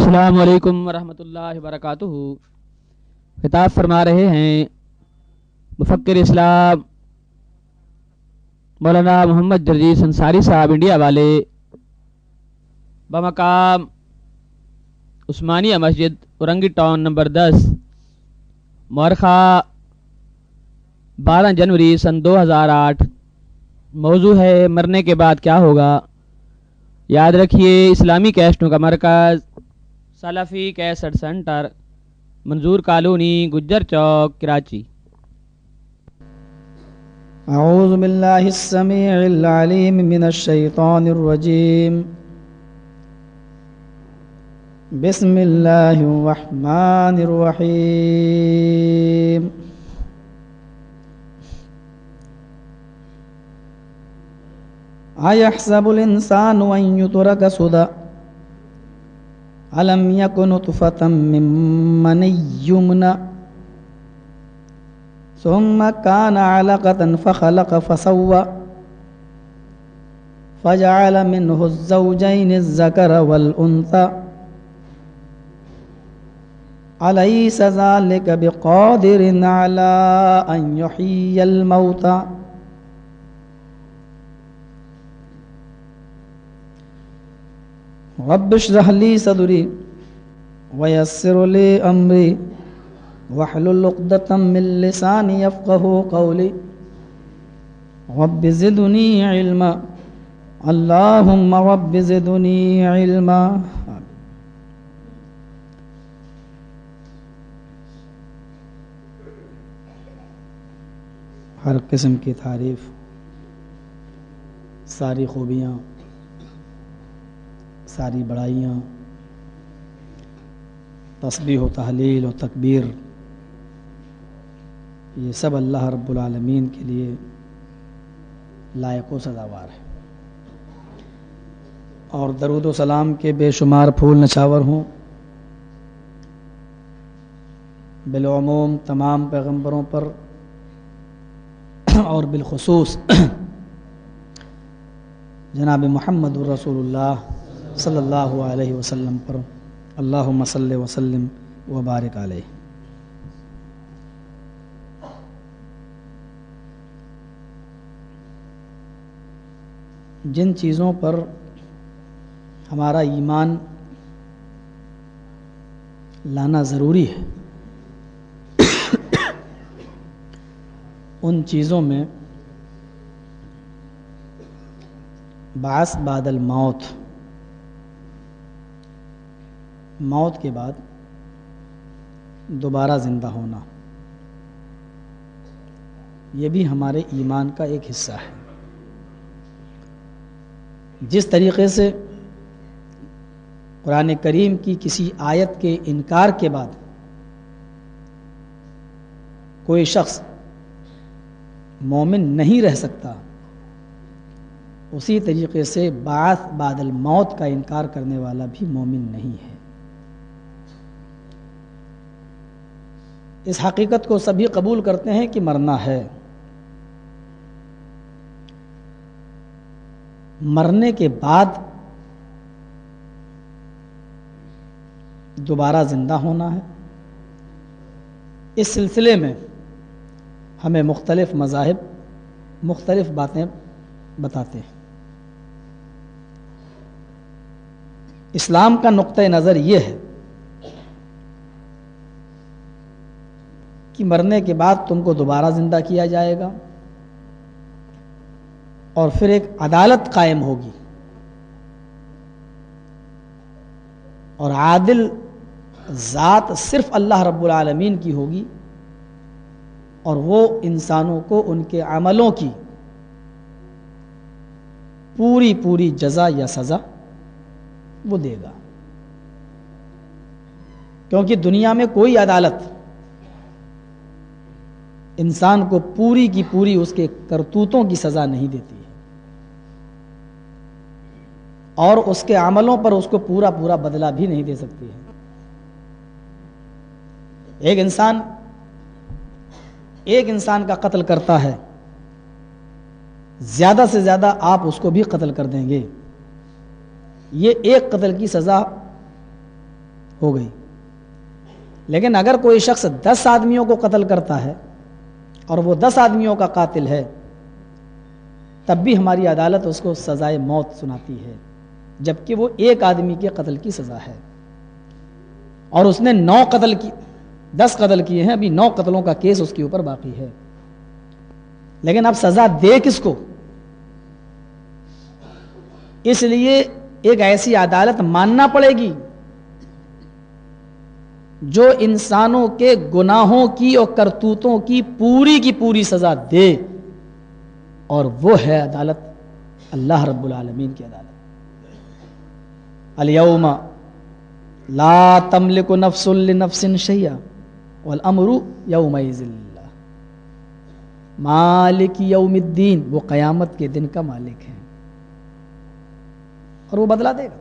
السلام علیکم ورحمۃ اللہ وبرکاتہ۔ خطاب فرما رہے ہیں مفکر اسلام مولانا محمد جرجیس انصاری صاحب انڈیا والے، بمقام عثمانیہ مسجد اورنگی ٹاؤن نمبر 10، مورخہ 12 جنوری سن 2008۔ موضوع ہے مرنے کے بعد کیا ہوگا۔ یاد رکھیے اسلامی کیسٹوں کا مرکز سلفی کیسٹ سینٹر، منظور کالونی، گجر چوک، کراچی۔ اعوذ باللہ السمیع العلیم من الشیطان الرجیم، بسم اللہ الرحمن الرحیم۔ ایحسب الانسان ان یترک سدی الم یک نطفة من منی یمنی ثم كان علقة فخلق فسوى فجعل منه الزوجين الذكر والأنثى أليس ذلك بقادر على أن يحيي الموتى رب اشرح لي صدري ويسر لي أمري واحلل عقدة من لساني يفقهوا قولي رب زدني علما اللهم رب زدني علما۔ ہر قسم کی تعریف، ساری خوبیاں، ساری بڑائیاں، تسبیح و تحلیل و تکبیر، یہ سب اللہ رب العالمین کے لیے لائق و سزاوار ہے، اور درود و سلام کے بے شمار پھول نچھاور ہوں بالعموم تمام پیغمبروں پر، اور بالخصوص جناب محمد رسول اللہ صلی اللہ علیہ وسلم پر، اللہم صلی وسلم وبارک علیہ۔ جن چیزوں پر ہمارا ایمان لانا ضروری ہے، ان چیزوں میں بعث بعد الموت، موت کے بعد دوبارہ زندہ ہونا، یہ بھی ہمارے ایمان کا ایک حصہ ہے۔ جس طریقے سے قرآن کریم کی کسی آیت کے انکار کے بعد کوئی شخص مومن نہیں رہ سکتا، اسی طریقے سے بعث بعد الموت کا انکار کرنے والا بھی مومن نہیں ہے۔ اس حقیقت کو سبھی قبول کرتے ہیں کہ مرنا ہے، مرنے کے بعد دوبارہ زندہ ہونا ہے۔ اس سلسلے میں ہمیں مختلف مذاہب مختلف باتیں بتاتے ہیں۔ اسلام کا نقطہ نظر یہ ہے کہ مرنے کے بعد تم کو دوبارہ زندہ کیا جائے گا، اور پھر ایک عدالت قائم ہوگی، اور عادل ذات صرف اللہ رب العالمین کی ہوگی، اور وہ انسانوں کو ان کے عملوں کی پوری جزا یا سزا وہ دے گا، کیونکہ دنیا میں کوئی عدالت انسان کو پوری کی پوری اس کے کرتوتوں کی سزا نہیں دیتی ہے، اور اس کے عملوں پر اس کو پورا بدلہ بھی نہیں دے سکتی ہے۔ ایک انسان کا قتل کرتا ہے، زیادہ سے زیادہ آپ اس کو بھی قتل کر دیں گے، یہ ایک قتل کی سزا ہو گئی. لیکن اگر کوئی شخص 10 آدمیوں کو قتل کرتا ہے اور وہ 10 آدمیوں کا قاتل ہے, تب بھی ہماری عدالت اس کو سزائے موت سناتی ہے, جبکہ وہ 1 آدمی کے قتل کی سزا ہے اور اس نے 10 قتل کیے ہیں, ابھی 9 قتلوں کا کیس اس کے اوپر باقی ہے. لیکن اب سزا دے کس کو؟ اس لیے ایک ایسی عدالت ماننا پڑے گی جو انسانوں کے گناہوں کی اور کرتوتوں کی پوری سزا دے, اور وہ ہے عدالت اللہ رب العالمین کی عدالت. الیوم لا تملک نفس لنفس شیئا والامر یومئذ للہ مالک یوم الدین. وہ قیامت کے دن کا مالک ہے اور وہ بدلہ دے گا,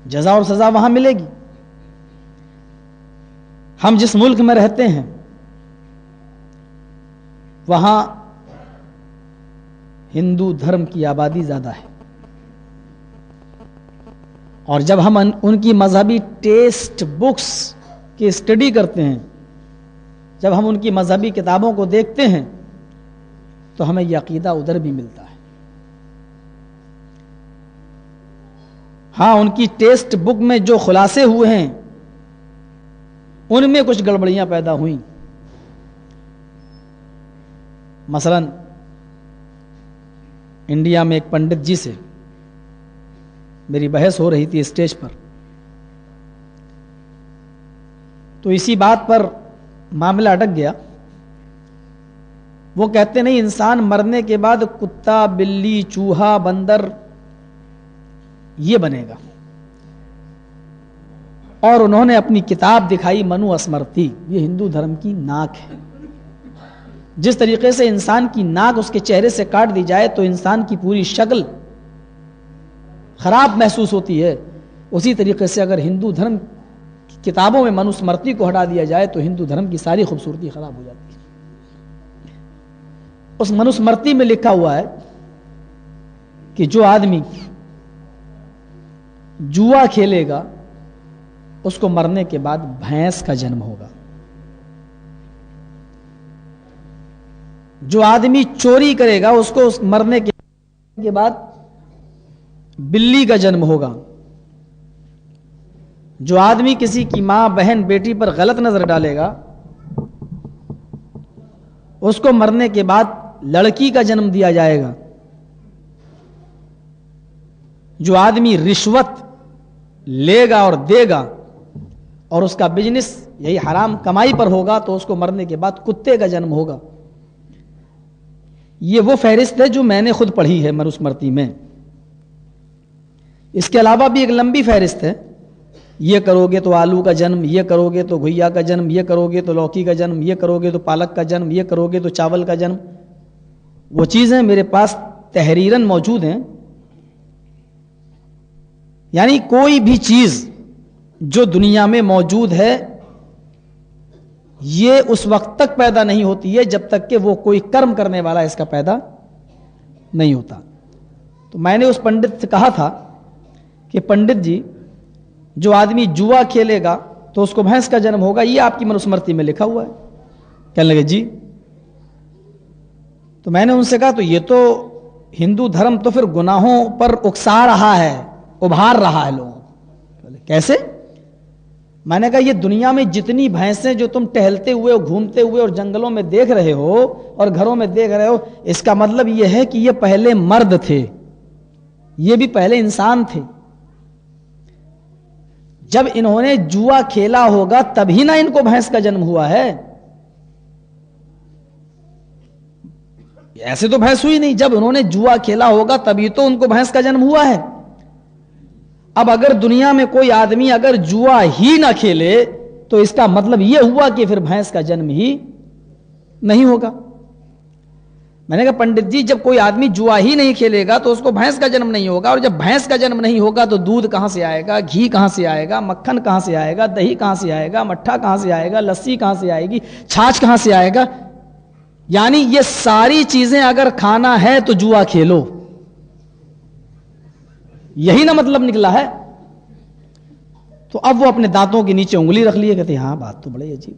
جزا اور سزا وہاں ملے گی. ہم جس ملک میں رہتے ہیں وہاں ہندو دھرم کی آبادی زیادہ ہے, اور جب ہم ان کی مذہبی ٹیکسٹ بکس کی اسٹڈی کرتے ہیں, جب ہم ان کی مذہبی کتابوں کو دیکھتے ہیں, تو ہمیں یہ عقیدہ ادھر بھی ملتا ہے. ہاں, ان کی ٹیکسٹ بک میں جو خلاصے ہوئے ہیں ان میں کچھ گڑبڑیاں پیدا ہوئیں. مثلا انڈیا میں ایک پنڈت جی سے میری بحث ہو رہی تھی اسٹیج پر, تو اسی بات پر معاملہ اٹک گیا. وہ کہتے نہیں, انسان مرنے کے بعد کتا, بلی, چوہا, بندر یہ بنے گا. اور انہوں نے اپنی کتاب دکھائی منو اسمرتی, یہ ہندو دھرم کی ناک ہے. جس طریقے سے انسان کی ناک اس کے چہرے سے کاٹ دی جائے تو انسان کی پوری شکل خراب محسوس ہوتی ہے, اسی طریقے سے اگر ہندو دھرم کی کتابوں میں منو اسمرتی کو ہٹا دیا جائے تو ہندو دھرم کی ساری خوبصورتی خراب ہو جاتی ہے. اس منو اسمرتی میں لکھا ہوا ہے کہ جو آدمی جوا کھیلے گا اس کو مرنے کے بعد بھینس کا جنم ہوگا, جو آدمی چوری کرے گا اس کو مرنے کے بعد بلی کا جنم ہوگا, جو آدمی کسی کی ماں, بہن, بیٹی پر غلط نظر ڈالے گا اس کو مرنے کے بعد لڑکی کا جنم دیا جائے گا, جو آدمی رشوت لے گا اور دے گا اور اس کا بزنس یہی حرام کمائی پر ہوگا تو اس کو مرنے کے بعد کتے کا جنم ہوگا. یہ وہ فہرست ہے جو میں نے خود پڑھی ہے منوسمرتی میں. اس کے علاوہ بھی ایک لمبی فہرست ہے, یہ کرو گے تو آلو کا جنم, یہ کرو گے تو گھیا کا جنم, یہ کرو گے تو لوکی کا جنم, یہ کرو گے تو پالک کا جنم, یہ کرو گے تو چاول کا جنم. وہ چیزیں میرے پاس تحریراً موجود ہیں. یعنی کوئی بھی چیز جو دنیا میں موجود ہے یہ اس وقت تک پیدا نہیں ہوتی ہے جب تک کہ وہ کوئی کرم کرنے والا اس کا پیدا نہیں ہوتا. تو میں نے اس پنڈت سے کہا تھا کہ پنڈت جی, جو آدمی جوا کھیلے گا تو اس کو بھینس کا جنم ہوگا, یہ آپ کی منوسمرتی میں لکھا ہوا ہے. کہنے لگے جی. تو میں نے ان سے کہا تو یہ تو ہندو دھرم تو پھر گناہوں پر اکسا رہا ہے, ابھار رہا ہے لوگوں کو. کیسے؟ میں نے کہا یہ دنیا میں جتنی بھینسیں جو تم ٹہلتے ہوئے اور گھومتے ہوئے اور جنگلوں میں دیکھ رہے ہو اور گھروں میں دیکھ رہے ہو, اس کا مطلب یہ ہے کہ یہ پہلے مرد تھے, یہ بھی پہلے انسان تھے. جب انہوں نے جوا کھیلا ہوگا تبھی نہ ان کو بھینس کا جنم ہوا ہے. ایسے تو بھینس ہوئی نہیں, جب انہوں نے جوا کھیلا ہوگا تبھی تو ان کو بھینس کا جنم ہوا ہے. اب اگر دنیا میں کوئی آدمی اگر جوا ہی نہ کھیلے تو اس کا مطلب یہ ہوا کہ پھر بھینس کا جنم ہی نہیں ہوگا. میں نے کہا پنڈت جی, جب کوئی آدمی جوا ہی نہیں کھیلے گا تو اس کو بھینس کا جنم نہیں ہوگا, اور جب بھینس کا جنم نہیں ہوگا تو دودھ کہاں سے آئے گا, گھی کہاں سے آئے گا, مکھن کہاں سے آئے گا, دہی کہاں سے آئے گا, مٹھا کہاں سے آئے گا, لسی کہاں سے آئے گی, چھاچھ کہاں سے آئے گا. یعنی یہ ساری چیزیں اگر کھانا ہے تو جوا کھیلو, یہی نہ مطلب نکلا ہے. تو اب وہ اپنے دانتوں کے نیچے انگلی رکھ لیے, کہتے ہاں بات تو بڑی عجیب.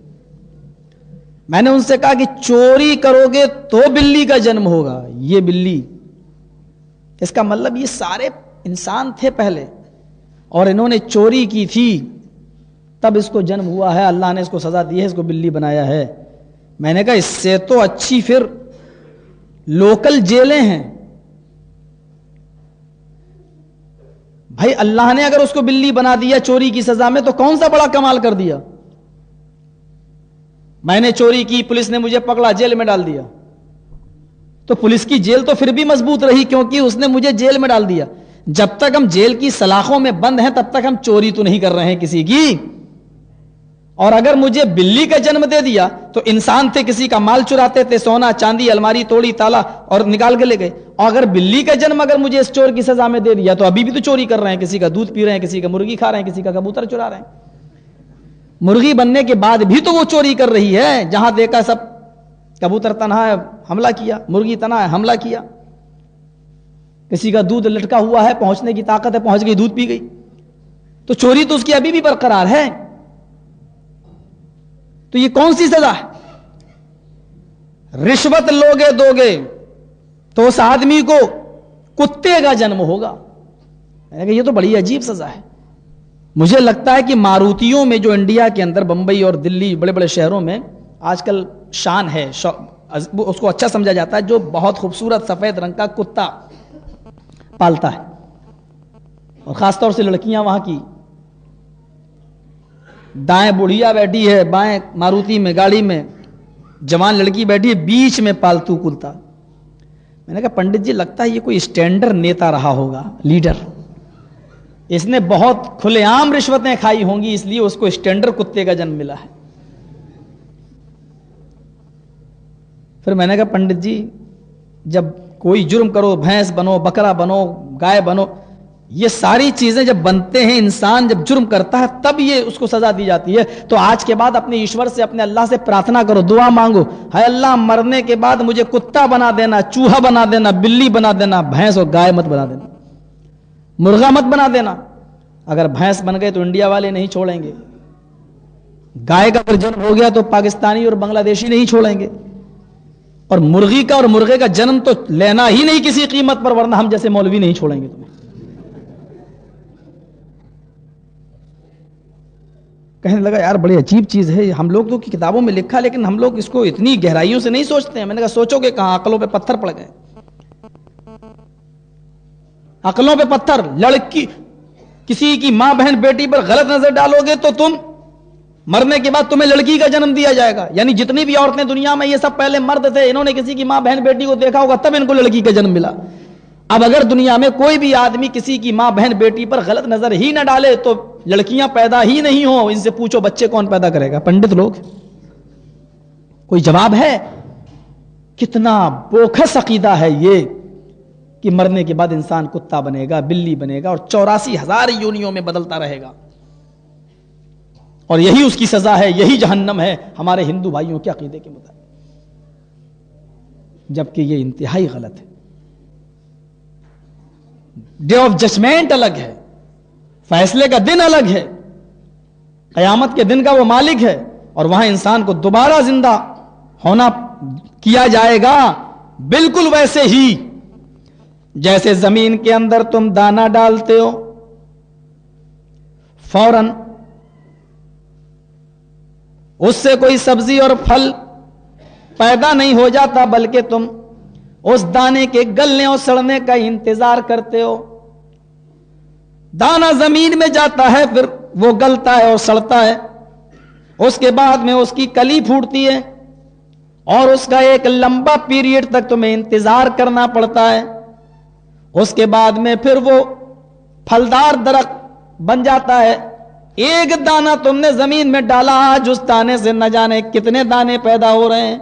میں نے ان سے کہا کہ چوری کرو گے تو بلی کا جنم ہوگا. یہ بلی, اس کا مطلب یہ سارے انسان تھے پہلے اور انہوں نے چوری کی تھی تب اس کو جنم ہوا ہے, اللہ نے اس کو سزا دی ہے, اس کو بلی بنایا ہے. میں نے کہا اس سے تو اچھی پھر لوکل جیلیں ہیں. بھائی اللہ نے اگر اس کو بلی بنا دیا چوری کی سزا میں تو کون سا بڑا کمال کر دیا. میں نے چوری کی, پولیس نے مجھے پکڑا, جیل میں ڈال دیا, تو پولیس کی جیل تو پھر بھی مضبوط رہی کیونکہ اس نے مجھے جیل میں ڈال دیا. جب تک ہم جیل کی سلاخوں میں بند ہیں تب تک ہم چوری تو نہیں کر رہے ہیں کسی کی. اور اگر مجھے بلی کا جنم دے دیا تو انسان تھے, کسی کا مال چراتے تھے, سونا چاندی الماری توڑی تالا اور نکال کے لے گئے. اور اگر بلی کا جنم اگر مجھے اس چور کی سزا میں دے دیا تو ابھی بھی تو چوری کر رہے ہیں, کسی کا دودھ پی رہے ہیں, کسی کا مرغی کھا رہے ہیں, کسی کا کبوتر چرا رہے ہیں. مرغی بننے کے بعد بھی تو وہ چوری کر رہی ہے. جہاں دیکھا سب کبوتر تنہا ہے حملہ کیا, مرغی تنہا ہے حملہ کیا, کسی کا دودھ لٹکا ہوا ہے, پہنچنے کی طاقت ہے, پہنچ گئی, دودھ پی گئی. تو چوری تو اس کی ابھی بھی برقرار ہے. تو یہ کون سی سزا ہے؟ رشوت لوگے دو گے تو اس آدمی کو کتے کا جنم ہوگا. میں نے کہا یہ تو بڑی عجیب سزا ہے. مجھے لگتا ہے کہ ماروتیوں میں جو انڈیا کے اندر بمبئی اور دلی بڑے بڑے شہروں میں آج کل شان ہے, اس کو اچھا سمجھا جاتا ہے, جو بہت خوبصورت سفید رنگ کا کتا پالتا ہے, اور خاص طور سے لڑکیاں وہاں کی, دائیں بڑھیا بیٹھی ہے, بائیں ماروتی میں گاڑی میں جوان لڑکی بیٹھی ہے, بیچ میں پالتو کتا. میں نے کہا پنڈت جی لگتا ہے یہ کوئی اسٹینڈرڈ نیتا رہا ہوگا, لیڈر, اس نے بہت کھلے عام رشوتیں کھائی ہوں گی اس لیے اس کو اسٹینڈرڈ کتے کا جنم ملا ہے. پھر میں نے کہا پنڈت جی جب کوئی جرم کرو, بھینس بنو, بکرا بنو, گائے بنو, یہ ساری چیزیں جب بنتے ہیں, انسان جب جرم کرتا ہے تب یہ اس کو سزا دی جاتی ہے. تو آج کے بعد اپنے ایشور سے, اپنے اللہ سے پرارتھنا کرو, دعا مانگو, ہے اللہ مرنے کے بعد مجھے کتا بنا دینا, چوہا بنا دینا, بلی بنا دینا, بھینس اور گائے مت بنا دینا, مرغا مت بنا دینا. اگر بھینس بن گئے تو انڈیا والے نہیں چھوڑیں گے, گائے کا اگر جنم ہو گیا تو پاکستانی اور بنگلہ دیشی نہیں چھوڑیں گے, اور مرغی کا اور مرغے کا جنم تو لینا ہی نہیں کسی قیمت پر, ورنہ ہم جیسے مولوی نہیں چھوڑیں گے تمہیں. کہنے لگا یار بڑی عجیب چیز ہے, ہم لوگ تو کتابوں میں لکھا لیکن ہم لوگ اس کو اتنی گہرائیوں سے نہیں سوچتے ہیں. میں نے کہا سوچو گے کہاں, عقلوں پہ پتھر پڑ گئے, عقلوں پہ پتھر. لڑکی کسی کی ماں بہن بیٹی پر غلط نظر ڈالو گے تو تم مرنے کے بعد تمہیں لڑکی کا جنم دیا جائے گا. یعنی جتنی بھی عورتیں دنیا میں, یہ سب پہلے مرد تھے, انہوں نے کسی کی ماں بہن بیٹی کو دیکھا ہوگا تب ان کو لڑکی کا جنم ملا. اب اگر دنیا میں کوئی بھی آدمی کسی کی ماں بہن بیٹی پر غلط نظر ہی نہ ڈالے تو لڑکیاں پیدا ہی نہیں ہوں. ان سے پوچھو بچے کون پیدا کرے گا؟ پنڈت لوگ. کوئی جواب ہے؟ کتنا بوکھس عقیدہ ہے یہ کہ مرنے کے بعد انسان کتا بنے گا, بلی بنے گا, اور 84,000 یونیوں میں بدلتا رہے گا, اور یہی اس کی سزا ہے, یہی جہنم ہے ہمارے ہندو بھائیوں کے عقیدے کے مطابق. جبکہ یہ انتہائی غلط ہے. ڈے آف ججمنٹ الگ ہے, فیصلے کا دن الگ ہے, قیامت کے دن کا وہ مالک ہے, اور وہاں انسان کو دوبارہ زندہ ہونا کیا جائے گا بالکل ویسے ہی جیسے زمین کے اندر تم دانا ڈالتے ہو, فوراً اس سے کوئی سبزی اور پھل پیدا نہیں ہو جاتا, بلکہ تم اس دانے کے گلنے اور سڑنے کا انتظار کرتے ہو. دانا زمین میں جاتا ہے, پھر وہ گلتا ہے اور سڑتا ہے, اس کے بعد میں اس کی کلی پھوٹتی ہے, اور اس کا ایک لمبا پیریڈ تک تمہیں انتظار کرنا پڑتا ہے. اس کے بعد میں پھر وہ پھلدار درخت بن جاتا ہے. ایک دانہ تم نے زمین میں ڈالا, آج اس دانے سے نہ جانے کتنے دانے پیدا ہو رہے ہیں.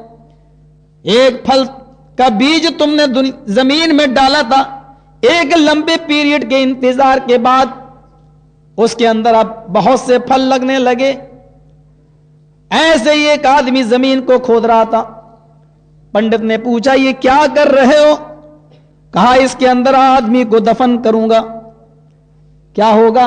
ایک پھل کا بیج تم نے زمین میں ڈالا تھا, ایک لمبے پیریڈ کے انتظار کے بعد اس کے اندر اب بہت سے پھل لگنے لگے. ایسے ہی ایک آدمی زمین کو کھود رہا تھا. پنڈت نے پوچھا یہ کیا کر رہے ہو؟ کہا اس کے اندر آدمی کو دفن کروں گا. کیا ہوگا؟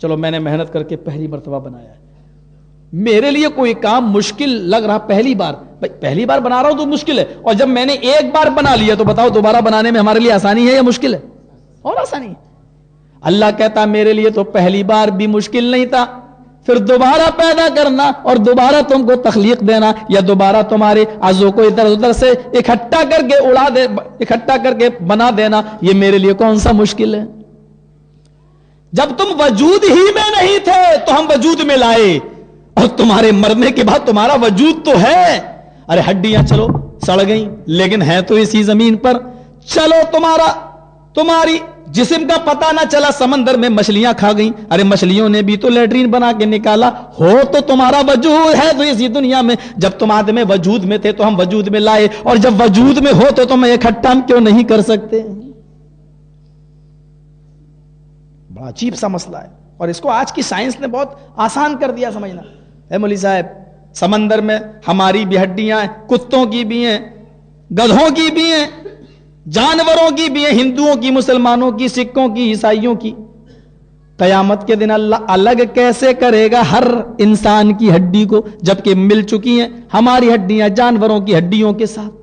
چلو میں نے محنت کر کے پہلی مرتبہ بنایا ہے, میرے لیے کوئی کام مشکل لگ رہا پہلی بار, پہلی بار بنا رہا ہوں تو مشکل ہے, اور جب میں نے ایک بار بنا لیا تو بتاؤ دوبارہ بنانے میں ہمارے لیے آسانی ہے یا مشکل ہے؟ اور آسانی ہے. اللہ کہتا میرے لیے تو پہلی بار بھی مشکل نہیں تھا, پھر دوبارہ پیدا کرنا اور دوبارہ تم کو تخلیق دینا, یا دوبارہ تمہارے اعضوں کو ادھر ادھر سے اکٹھا کر کے اڑا دے, اکٹھا کر کے بنا دینا, یہ میرے لیے کون سا مشکل ہے؟ جب تم وجود ہی میں نہیں تھے تو ہم وجود میں لائے, اور تمہارے مرنے کے بعد تمہارا وجود تو ہے. ارے ہڈیاں چلو سڑ گئیں لیکن ہے تو اسی زمین پر. چلو تمہاری جسم کا پتہ نہ چلا, سمندر میں مچھلیاں کھا گئیں, ارے مچھلیوں نے بھی تو لیٹرین بنا کے نکالا, ہو تو تمہارا وجود ہے تو اسی دنیا میں. جب تم آدمی وجود میں تھے تو ہم وجود میں لائے, اور جب وجود میں ہو تو تم اکٹھا کیوں نہیں کر سکتے؟ بڑا عجیب سا مسئلہ ہے, اور اس کو آج کی سائنس نے بہت آسان کر دیا سمجھنا. اے مولوی صاحب, سمندر میں ہماری بھی ہڈیاں ہیں, کتوں کی بھی ہیں, گدھوں کی بھی ہیں, جانوروں کی بھی ہیں, ہندوؤں کی, مسلمانوں کی, سکھوں کی, عیسائیوں کی. قیامت کے دن اللہ الگ کیسے کرے گا ہر انسان کی ہڈی کو, جبکہ مل چکی ہیں ہماری ہڈیاں جانوروں کی ہڈیوں کے ساتھ,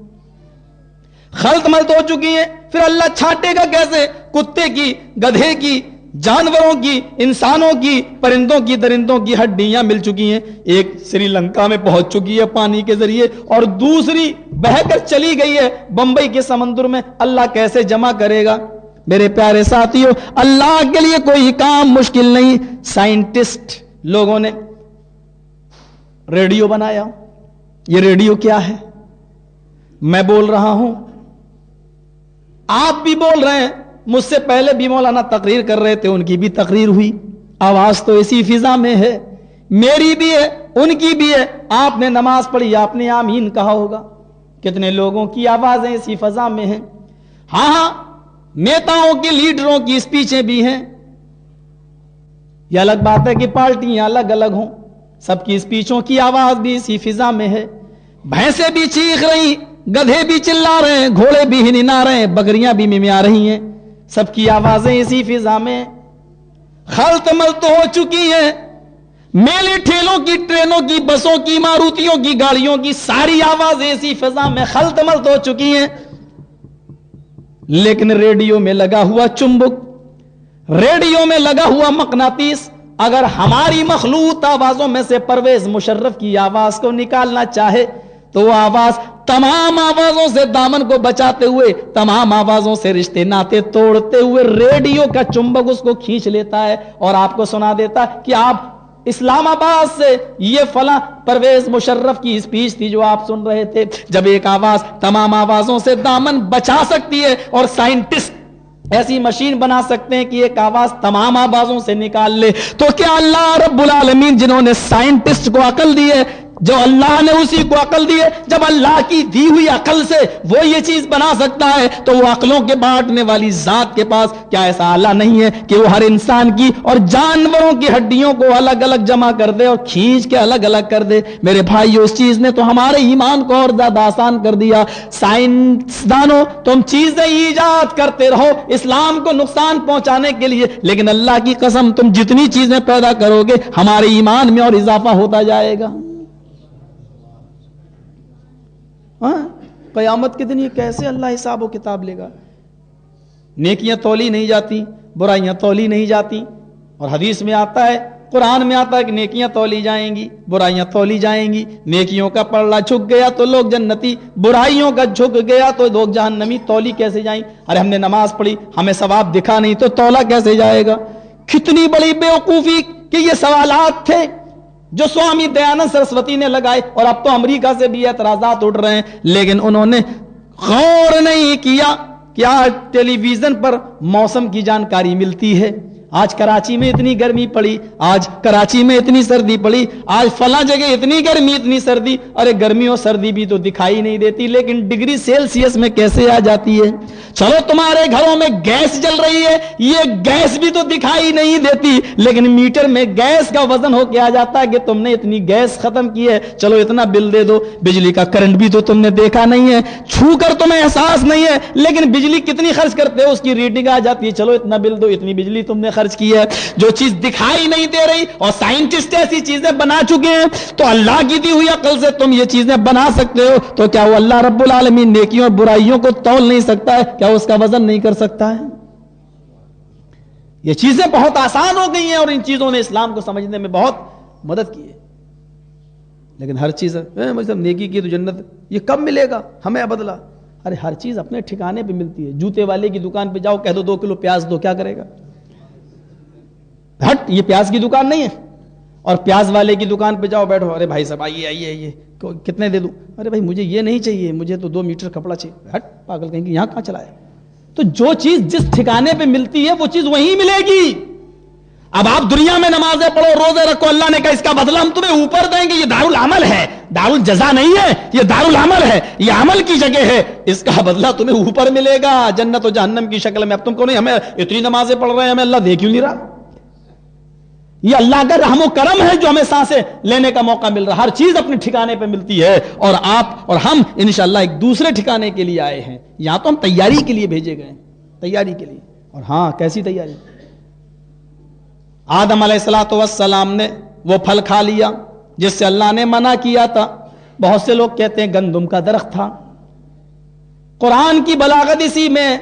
خلط ملط ہو چکی ہیں. پھر اللہ چھانٹے گا کیسے؟ کتے کی, گدھے کی, جانوروں کی, انسانوں کی, پرندوں کی, درندوں کی ہڈیاں مل چکی ہیں. ایک سری لنکا میں پہنچ چکی ہے پانی کے ذریعے, اور دوسری بہہ کر چلی گئی ہے بمبئی کے سمندر میں. اللہ کیسے جمع کرے گا؟ میرے پیارے ساتھیوں, اللہ کے لیے کوئی کام مشکل نہیں. سائنٹسٹ لوگوں نے ریڈیو بنایا. یہ ریڈیو کیا ہے؟ میں بول رہا ہوں, آپ بھی بول رہے ہیں, مجھ سے پہلے بھی مولانا تقریر کر رہے تھے, ان کی بھی تقریر ہوئی, آواز تو اسی فضا میں ہے, میری بھی ہے, ان کی بھی ہے. آپ نے نماز پڑھی, آپ نے آمین کہا ہوگا. کتنے لوگوں کی آوازیں اسی فضا میں ہیں. ہاں, نیتاؤں کی, لیڈروں کی اسپیچیں بھی ہیں. یہ الگ بات ہے کہ پارٹیاں الگ الگ ہوں, سب کی اسپیچوں کی آواز بھی اسی فضا میں ہے. بھینسیں بھی چیخ رہی, گدھے بھی چلا رہے ہیں, گھوڑے بھی ہننا رہے ہیں, بکریاں بھی ممیا رہی ہیں, سب کی آوازیں اسی فضا میں. خلط ملط ہو چکی ہیں, میلے ٹھیلوں کی, ٹرینوں کی, بسوں کی, ماروتیوں کی, گاڑیوں کی, ساری آوازیں اسی فضا میں خلط ملط ہو چکی ہیں. لیکن ریڈیو میں لگا ہوا چمبک, ریڈیو میں لگا ہوا مقناطیس, اگر ہماری مخلوط آوازوں میں سے پرویز مشرف کی آواز کو نکالنا چاہے تو وہ آواز تمام آوازوں سے دامن کو بچاتے ہوئے, تمام آوازوں سے رشتے ناتے توڑتے ہوئے ریڈیو کا چمبک اس کو کھینچ لیتا ہے اور آپ کو سنا دیتا کہ آپ اسلام آباد سے یہ فلاں پرویز مشرف کی اسپیچ تھی جو آپ سن رہے تھے. جب ایک آواز تمام آوازوں سے دامن بچا سکتی ہے, اور سائنٹسٹ ایسی مشین بنا سکتے ہیں کہ ایک آواز تمام آوازوں سے نکال لے, تو کیا اللہ رب العالمین جنہوں نے سائنٹسٹ کو عقل دی ہے, جو اللہ نے اسی کو عقل دی ہے, جب اللہ کی دی ہوئی عقل سے وہ یہ چیز بنا سکتا ہے, تو وہ عقلوں کے بانٹنے والی ذات کے پاس کیا ایسا آلہ نہیں ہے کہ وہ ہر انسان کی اور جانوروں کی ہڈیوں کو الگ الگ جمع کر دے اور کھینچ کے الگ الگ کر دے؟ میرے بھائی, اس چیز نے تو ہمارے ایمان کو اور زیادہ آسان کر دیا. سائنسدانوں, تم چیزیں ایجاد کرتے رہو اسلام کو نقصان پہنچانے کے لیے, لیکن اللہ کی قسم تم جتنی چیزیں پیدا کرو گے ہمارے ایمان میں اور اضافہ ہوتا جائے گا. قیامت کے دن یہ کیسے اللہ حساب و کتاب لے گا؟ نیکیاں تولی نہیں جاتی, برائیاں تولی نہیں جاتی. اور حدیث میں آتا ہے, قرآن میں آتا ہے کہ نیکیاں تولی جائیں گی, برائیاں تولی جائیں گی. نیکیوں کا پلڑا جھک گیا تو لوگ جنتی, برائیوں کا جھک گیا تو لوگ جہنمی. تولی کیسے جائیں؟ ارے ہم نے نماز پڑھی, ہمیں ثواب دکھا نہیں تو تولا کیسے جائے گا؟ کتنی بڑی بیوقوفی کہ یہ سوالات تھے جو سوامی دیانند سرسوتی نے لگائے, اور اب تو امریکہ سے بھی اعتراضات اٹھ رہے ہیں, لیکن انہوں نے غور نہیں کیا کہ آج ٹیلی ویژن پر موسم کی جانکاری ملتی ہے. آج کراچی میں اتنی گرمی پڑی, آج کراچی میں اتنی سردی پڑی, آج فلاں جگہ اتنی گرمی اتنی سردی. ارے گرمی اور سردی بھی تو دکھائی نہیں دیتی, لیکن ڈگری سیلسیس میں کیسے آ جاتی ہے؟ چلو تمہارے گھروں میں گیس جل رہی ہے, یہ گیس بھی تو دکھائی نہیں دیتی, لیکن میٹر میں گیس کا وزن ہو کے آ جاتا ہے کہ تم نے اتنی گیس ختم کی ہے, چلو اتنا بل دے دو. بجلی کا کرنٹ بھی تو تم نے دیکھا نہیں ہے, چھو کر تمہیں احساس نہیں ہے, لیکن بجلی کتنی خرچ کرتے ہو اس کی ریڈنگ آ جاتی ہے, چلو اتنا بل دو, اتنی بجلی تم نے خرچ خرچ کی ہے. جو چیز دکھائی نہیں دے رہی اور سائنٹسٹ ایسی چیزیں بنا چکے ہیں, تو اللہ کی دی ہوئی عقل سے تم یہ چیزیں بنا سکتے ہو, تو کیا وہ اللہ رب العالمین نیکیوں اور برائیوں کو تول نہیں سکتا ہے؟ کیا اس کا وزن نہیں کر سکتا ہے؟ یہ چیزیں بہت آسان ہو گئی ہیں اور ان چیزوں نے اسلام کو سمجھنے میں بہت مدد کی ہے. لیکن ہر چیز مطلب نیکی کی تو جنت, یہ کب ملے گا ہمیں بدلا؟ ارے ہر چیز اپنے ٹھکانے پہ ملتی ہے. جوتے والے کی دکان پہ جاؤ, کہہ دو 2 کلو پیاز دو, کیا کرے گا؟ ہٹ, یہ پیاز کی دکان نہیں ہے. اور پیاز والے کی دکان پہ جاؤ, بیٹھو, ارے بھائی صاحب آئیے آئیے آئیے, کتنے دے دوں؟ ارے بھائی مجھے یہ نہیں چاہیے, مجھے تو 2 میٹر کپڑا چاہیے. ہٹ پاگل کہیں گے, یہاں کہاں چلا ہے؟ تو جو چیز جس ٹھکانے پہ ملتی ہے وہ چیز وہیں ملے گی. اب آپ دنیا میں نمازیں پڑھو, روزے رکھو, اللہ نے کہا اس کا بدلہ ہم تمہیں اوپر دیں گے. یہ دارالعمل ہے, دارالجزا نہیں ہے, یہ دارالعمل ہے, یہ عمل کی جگہ ہے. اس کا بدلہ تمہیں اوپر ملے گا جنت و جہنم کی شکل میں. اب تم کو نہیں, ہمیں اتنی نمازیں پڑھ رہے ہیں, ہمیں اللہ دے کیوں نہیں رہا؟ یہ اللہ کا رحم و کرم ہے جو ہمیں سانسیں لینے کا موقع مل رہا. ہر چیز اپنے ٹھکانے پہ ملتی ہے, اور آپ اور ہم انشاءاللہ ایک دوسرے ٹھکانے کے لیے آئے ہیں. یہاں تو ہم تیاری کے لیے بھیجے گئے ہیں, تیاری کے لیے. اور ہاں, کیسی تیاری؟ آدم علیہ الصلوۃ والسلام نے وہ پھل کھا لیا جس سے اللہ نے منع کیا تھا. بہت سے لوگ کہتے ہیں گندم کا درخت تھا. قرآن کی بلاغت اسی میں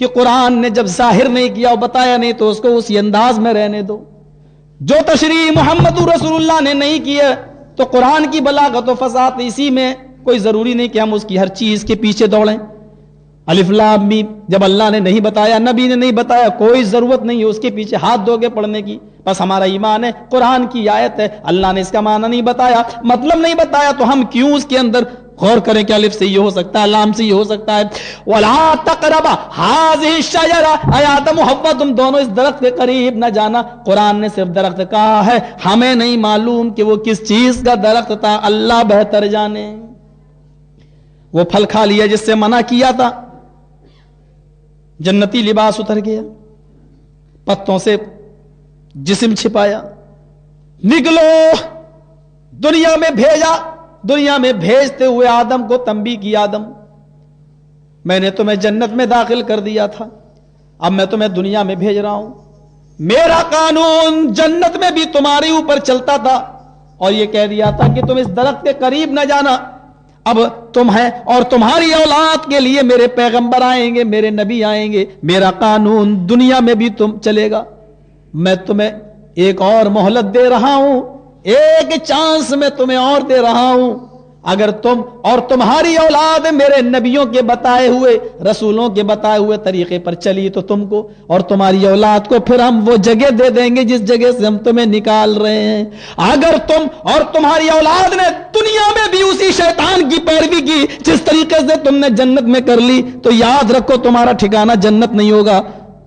کہ قرآن نے جب ظاہر نہیں کیا اور بتایا نہیں تو اس کو اسی انداز میں رہنے دو. جو تشریح محمد رسول اللہ نے نہیں کی ہے تو قرآن کی بلاغت و فصاحت اسی میں. کوئی ضروری نہیں کہ ہم اس کی ہر چیز کے پیچھے دوڑیں. الف لام میم جب اللہ نے نہیں بتایا, نبی نے نہیں بتایا, کوئی ضرورت نہیں ہے اس کے پیچھے ہاتھ دھو کے پڑھنے کی. بس ہمارا ایمان ہے قرآن کی آیت ہے, اللہ نے اس کا معنی نہیں بتایا, مطلب نہیں بتایا, تو ہم کیوں اس کے اندر غور کریں کہ الف سے یہ ہو سکتا ہے, لام سے یہ ہو سکتا ہے. وَلَا تَقْرَبَا هَٰذِهِ الشَّجَرَةَ, اے آدم و حوا تم دونوں اس درخت کے قریب نہ جانا. قرآن نے صرف درخت کہا ہے, ہمیں نہیں معلوم کہ وہ کس چیز کا درخت تھا, اللہ بہتر جانے. وہ پھل کھا لیا جس سے منع کیا تھا, جنتی لباس اتر گیا, پتوں سے جسم چھپایا, نکلو دنیا میں بھیجا. دنیا میں بھیجتے ہوئے آدم کو تنبیہ کی, آدم میں نے تمہیں جنت میں داخل کر دیا تھا, اب میں تمہیں دنیا میں بھیج رہا ہوں. میرا قانون جنت میں بھی تمہارے اوپر چلتا تھا, اور یہ کہہ دیا تھا کہ تم اس درخت کے قریب نہ جانا. اب تم ہے اور تمہاری اولاد کے لیے میرے پیغمبر آئیں گے, میرے نبی آئیں گے, میرا قانون دنیا میں بھی تم چلے گا. میں تمہیں ایک اور مہلت دے رہا ہوں, ایک چانس میں تمہیں اور دے رہا ہوں. اگر تم اور تمہاری اولاد میرے نبیوں کے بتائے ہوئے, رسولوں کے بتائے ہوئے طریقے پر چلی تو تم کو اور تمہاری اولاد کو پھر ہم وہ جگہ دے دیں گے جس جگہ سے ہم تمہیں نکال رہے ہیں. اگر تم اور تمہاری اولاد نے دنیا میں بھی اسی شیطان کی پیروی کی جس طریقے سے تم نے جنت میں کر لی, تو یاد رکھو تمہارا ٹھکانہ جنت نہیں ہوگا,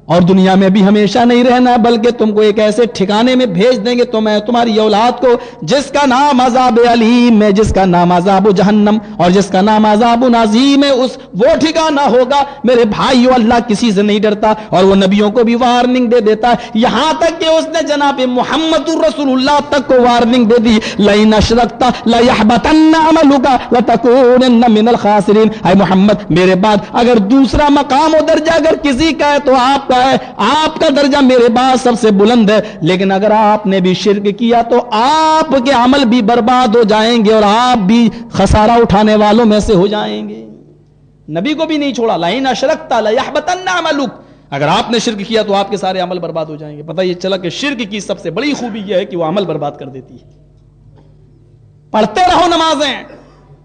اور دنیا میں بھی ہمیشہ نہیں رہنا, بلکہ تم کو ایک ایسے ٹھکانے میں بھیج دیں گے تمہیں تمہاری اولاد کو جس کا نام عذاب علیم ہے, جس کا نام عذاب جہنم, اور جس کا نام عذاب عظیم ہے. اس وہ ٹھکانہ ہوگا. میرے بھائیو, اللہ کسی سے نہیں ڈرتا, اور وہ نبیوں کو بھی وارننگ دے دیتا ہے, یہاں تک کہ اس نے جناب محمد رسول اللہ تک کو وارننگ دے دی, لئن اشرکت لیحبطن عملک لتکونن من الخاسرین. اے محمد میرے بعد اگر دوسرا مقام و درجہ اگر کسی کا ہے تو آپ کا ہے, آپ کا درجہ میرے بعد سب سے بلند ہے, لیکن اگر آپ نے بھی شرک کیا تو آپ کے عمل بھی برباد ہو جائیں گے اور آپ بھی خسارہ اٹھانے والوں میں سے ہو جائیں گے. نبی کو بھی نہیں چھوڑا, لئن اشرکت لیحبطن عملک, اگر آپ نے شرک کیا تو آپ کے سارے عمل برباد ہو جائیں گے. پتہ یہ چلا کہ شرک کی سب سے بڑی خوبی یہ ہے کہ وہ عمل برباد کر دیتی ہے. پڑھتے رہو نمازیں,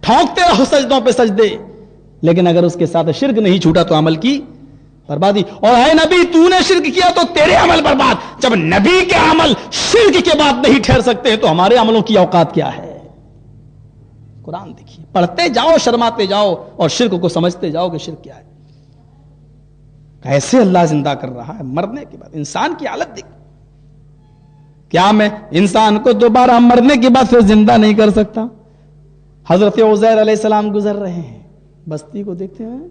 ٹھونکتے رہو سجدوں پہ سجدے, لیکن اگر اس کے ساتھ شرک نہیں چھوٹا تو عمل کی بربادی. اور اے نبی تو نے شرک کیا تو تیرے عمل برباد. جب نبی کے عمل شرک کے بعد نہیں ٹھہر سکتے تو ہمارے عملوں کی اوقات کیا ہے؟ قرآن دیکھیے, پڑھتے جاؤ, شرماتے جاؤ, اور شرک کو سمجھتے جاؤ کہ شرک کیا ہے. کیسے اللہ زندہ کر رہا ہے مرنے کے بعد. انسان کی حالت دیکھ, کیا میں انسان کو دوبارہ مرنے کے بعد پھر زندہ نہیں کر سکتا؟ حضرت عزیر علیہ السلام گزر رہے ہیں, بستی کو دیکھتے ہیں,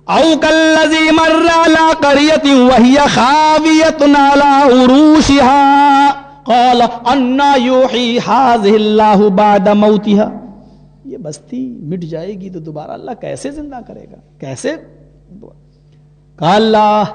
او کالذی مر علی قریۃ وہی خاویۃ علی عروشها قال انا یحیی هذه اللہ بعد موتها. یہ بستی مٹ جائے گی تو دوبارہ اللہ کیسے زندہ کرے گا, کیسے؟ کہا اللہ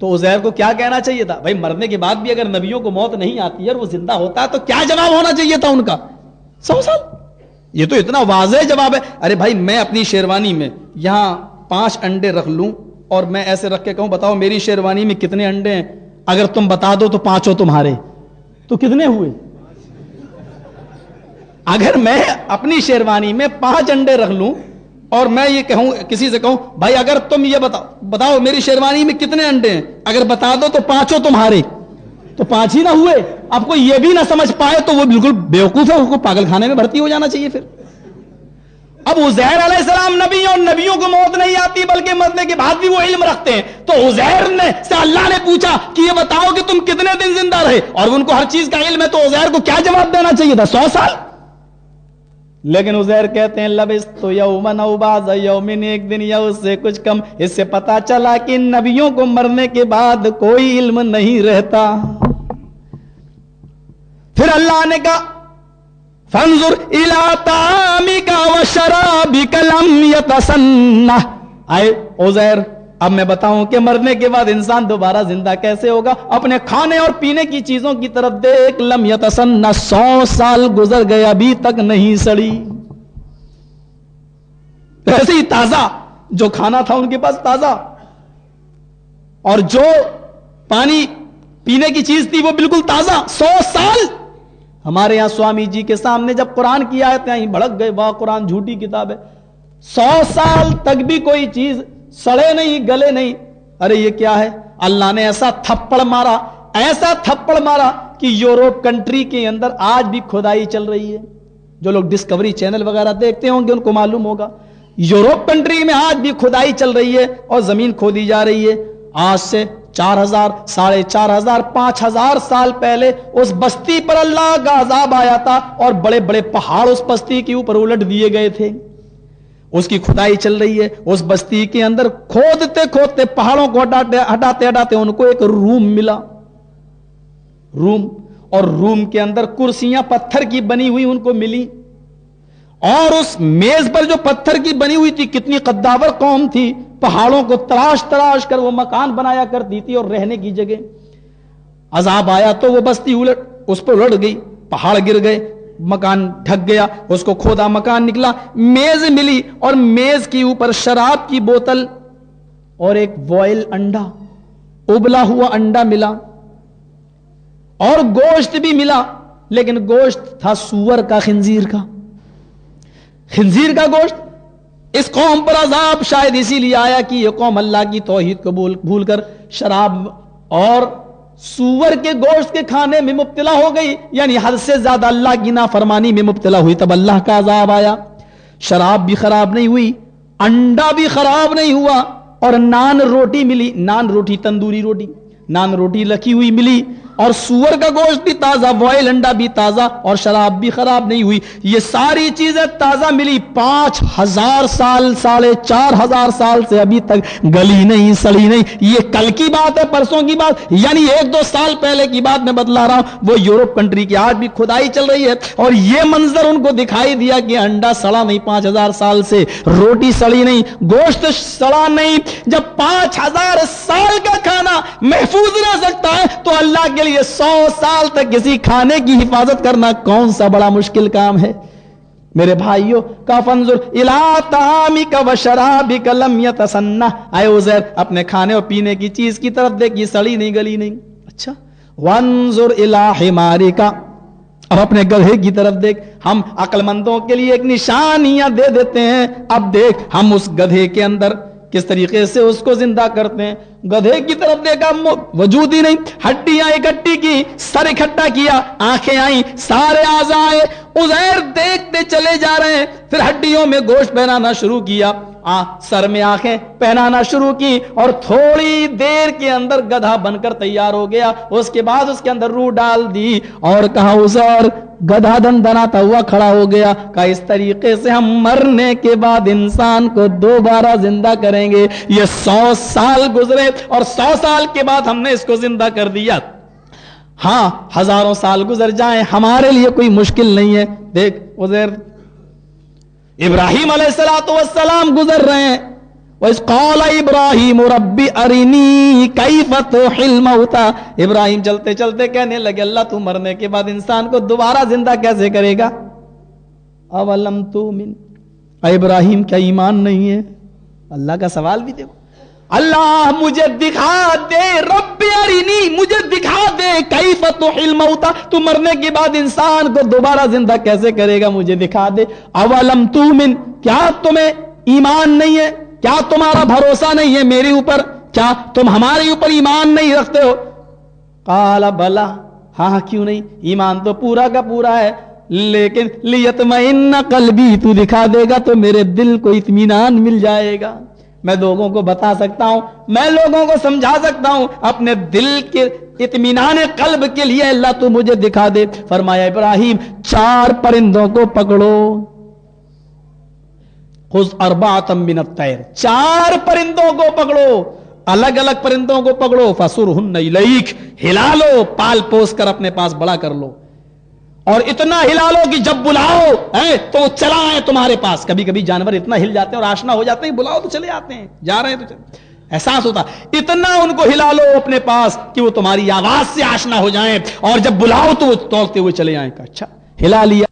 تو عزیر کو کیا کہنا چاہیے تھا؟ بھائی مرنے کے بعد بھی اگر نبیوں کو موت نہیں آتی ہے اور وہ زندہ ہوتا ہے تو کیا جواب ہونا چاہیے تھا ان کا؟ 100 سال. یہ تو اتنا واضح جواب ہے. ارے بھائی میں اپنی شیروانی میں یہاں 5 انڈے رکھ لوں اور میں ایسے رکھ کے کہوں بتاؤ میری شیروانی میں کتنے انڈے ہیں، اگر تم بتا دو تو 5 تمہارے، تو کتنے ہوئے؟ اگر میں اپنی شیروانی میں 5 انڈے رکھ لوں اور میں یہ کہوں کسی سے کہوں بھائی اگر تم یہ بتاؤ میری شیروانی میں کتنے انڈے ہیں، اگر بتا دو تو 5 تمہارے، تو 5 ہی نہ ہوئے. اب کوئی یہ بھی نہ سمجھ پائے تو وہ بالکل بیوقوف ہے، اس کو پاگل خانے میں بھرتی ہو جانا چاہیے. پھر اب عزیر علیہ السلام نبی اور نبیوں کو موت نہیں آتی بلکہ مرنے کے بعد بھی وہ علم رکھتے ہیں. تو عزیر نے سے اللہ نے پوچھا کہ یہ بتاؤ کہ تم کتنے دن زندہ رہے، اور ان کو ہر چیز کا علم ہے، تو عزیر کو کیا جواب دینا چاہیے تھا؟ 100 سال. لیکن عزیر کہتے ہیں لبثت یوما او بعض یوم، ایک دن یا اس سے کچھ کم. اس سے پتا چلا کہ نبیوں کو مرنے کے بعد کوئی علم نہیں رہتا. پھر اللہ نے کہا فانظر الی طعامک وشرابک لم یتسنہ. آئے عزیر اب میں بتاؤں کہ مرنے کے بعد انسان دوبارہ زندہ کیسے ہوگا. اپنے کھانے اور پینے کی چیزوں کی طرف دیکھ. لم یتسنہ، 100 سال گزر گئے ابھی تک نہیں سڑی. ایسے ہی تازہ جو کھانا تھا ان کے پاس تازہ، اور جو پانی پینے کی چیز تھی وہ بالکل تازہ. 100 سال. ہمارے یہاں سوامی جی کے سامنے جب قرآن کی آیتیں آئیں بھڑک گئے، واہ قرآن جھوٹی کتاب ہے. 100 سال تک بھی کوئی چیز سڑے نہیں گلے نہیں. ارے یہ کیا ہے؟ اللہ نے ایسا تھپڑ مارا، ایسا تھپڑ مارا کہ یوروپ کنٹری کے اندر آج بھی کھدائی چل رہی ہے. جو لوگ ڈسکوری چینل وغیرہ دیکھتے ہوں گے ان کو معلوم ہوگا یوروپ کنٹری میں آج بھی کھدائی چل رہی ہے اور زمین کھودی جا رہی ہے. آج سے 4000 4500 5000 سال پہلے اس بستی پر اللہ کا عذاب آیا تھا اور بڑے بڑے پہاڑ اس بستی کے اوپر الٹ دیے گئے تھے. اس کی کھدائی چل رہی ہے. اس بستی کے اندر کھودتے کھودتے پہاڑوں کو ہٹاتے ہٹاتے ان کو ایک روم ملا. روم، اور روم کے اندر کرسیاں پتھر کی بنی ہوئی ان کو ملی. اور اس میز پر جو پتھر کی بنی ہوئی تھی، کتنی قداور قوم تھی، پہاڑوں کو تراش تراش کر وہ مکان بنایا کرتی تھی اور رہنے کی جگہ. عذاب آیا تو وہ بستی اس پر الٹ گئی، پہاڑ گر گئے، مکان ڈھک گیا. اس کو کھودا مکان نکلا، میز ملی اور میز کے اوپر شراب کی بوتل اور ایک بوائل انڈا، ابلا ہوا انڈا ملا، اور گوشت بھی ملا. لیکن گوشت تھا سور کا، خنزیر کا، خنزیر کا گوشت. اس قوم پر عذاب شاید اسی لیے آیا کہ یہ قوم اللہ کی توحید کو بھول کر شراب اور سور کے گوشت کے کھانے میں مبتلا ہو گئی، یعنی حد سے زیادہ اللہ کی نافرمانی میں مبتلا ہوئی. تب اللہ کا عذاب آیا. شراب بھی خراب نہیں ہوئی، انڈا بھی خراب نہیں ہوا، اور نان روٹی ملی. نان روٹی، تندوری روٹی، نان روٹی رکھی ہوئی ملی، اور سور کا گوشت بھی تازہ، بوائل انڈا بھی تازہ، اور شراب بھی خراب نہیں ہوئی. یہ ساری چیزیں تازہ ملی. 5000 سال 4500 سال سے ابھی تک گلی نہیں، سڑی نہیں. یہ کل کی بات ہے، پرسوں کی بات، یعنی 1-2 سال پہلے کی بات میں بتلا رہا ہوں. وہ یورپ کنٹری کی آج بھی کھدائی چل رہی ہے، اور یہ منظر ان کو دکھائی دیا کہ انڈا سڑا نہیں 5000 سال سے، روٹی سڑی نہیں، گوشت سڑا نہیں. جب 5000 سال کا کھانا محفوظ رہ سکتا ہے تو اللہ کے 100 سال تک کسی کھانے کی حفاظت کرنا کون سا بڑا مشکل کام ہے. میرے بھائیوں کا فانظر الی طعامک وشرابک لم یتسنہ. اے عزیر اپنے کھانے اور پینے کی چیز کی طرف دیکھ، یہ سڑی نہیں گلی نہیں. اچھا وانظر الی حمارک، اب اپنے گدھے کی طرف دیکھ. ہم عقل مندوں کے لیے ایک نشانیاں دے دیتے ہیں. اب دیکھ ہم اس گدھے کے اندر کس طریقے سے اس کو زندہ کرتے ہیں. گدھے کی طرف دیکھا، وجود ہی نہیں، ہڈیاں اکٹھی کی، سر اکٹھا کیا، آنکھیں آئیں، سارے اعضاء آئے. عزیر دیکھتے چلے جا رہے ہیں. پھر ہڈیوں میں گوشت پہنانا شروع کیا، سر میں آنکھیں پہنانا شروع کی، اور تھوڑی دیر کے اندر گدھا بن کر تیار ہو گیا. اس کے بعد اس کے اندر روح ڈال دی اور کہا عزیر، گدھا دندناتا ہوا کھڑا ہو گیا. کہا اس طریقے سے ہم مرنے کے بعد انسان کو دوبارہ زندہ کریں گے. یہ 100 سال گزرے اور 100 سال کے بعد ہم نے اس کو زندہ کر دیا. ہاں ہزاروں سال گزر جائیں ہمارے لیے کوئی مشکل نہیں ہے. دیکھ عزیر، ابراہیم علیہ السلام گزر رہے ہیں، وَإِذْ قَالَ إِبْرَاهِيمُ رَبِّ أَرِنِي كَيْفَ تُحْيِي الْمَوْتَى، ابراہیم چلتے چلتے کہنے لگے اللہ تو مرنے کے بعد انسان کو دوبارہ زندہ کیسے کرے گا؟ اَوَلَمْ تُؤْمِنْ، اے ابراہیم کیا ایمان نہیں ہے؟ اللہ کا سوال بھی دیکھو، اللہ مجھے دکھا دے، رب ارینی مجھے دکھا دے، کیف تحیی الموتى، تو مرنے کے بعد انسان کو دوبارہ زندہ کیسے کرے گا، مجھے دکھا دے۔ اولم تؤمن، کیا تمہیں ایمان نہیں ہے؟ کیا تمہارا بھروسہ نہیں ہے میرے اوپر؟ کیا تم ہمارے اوپر ایمان نہیں رکھتے ہو؟ قال بلا، ہاں کیوں نہیں، ایمان تو پورا کا پورا ہے، لیکن لیطمئن قلبی، تو دکھا دے گا تو میرے دل کو اطمینان مل جائے گا، میں لوگوں کو بتا سکتا ہوں، میں لوگوں کو سمجھا سکتا ہوں، اپنے دل کے اطمینان قلب کے لیے اللہ تو مجھے دکھا دے۔ فرمایا ابراہیم 4 پرندوں کو پکڑو، خذ 4 من الطیر، 4 پرندوں کو پکڑو، الگ الگ پرندوں کو پکڑو، فصرہن الیک، ہلا لو، پال پوس کر اپنے پاس بڑا کر لو، اور اتنا ہلا لو کہ جب بلاؤ تو چلا آئے تمہارے پاس۔ کبھی کبھی جانور اتنا ہل جاتے ہیں اور آشنا ہو جاتے ہیں، بلاؤ تو چلے آتے ہیں، جا رہے ہیں تو چلے، احساس ہوتا، اتنا ان کو ہلا لو اپنے پاس کہ وہ تمہاری آواز سے آشنا ہو جائیں، اور جب بلاؤ تو وہ دوڑتے ہوئے چلے آئیں۔ اچھا ہلا لیا،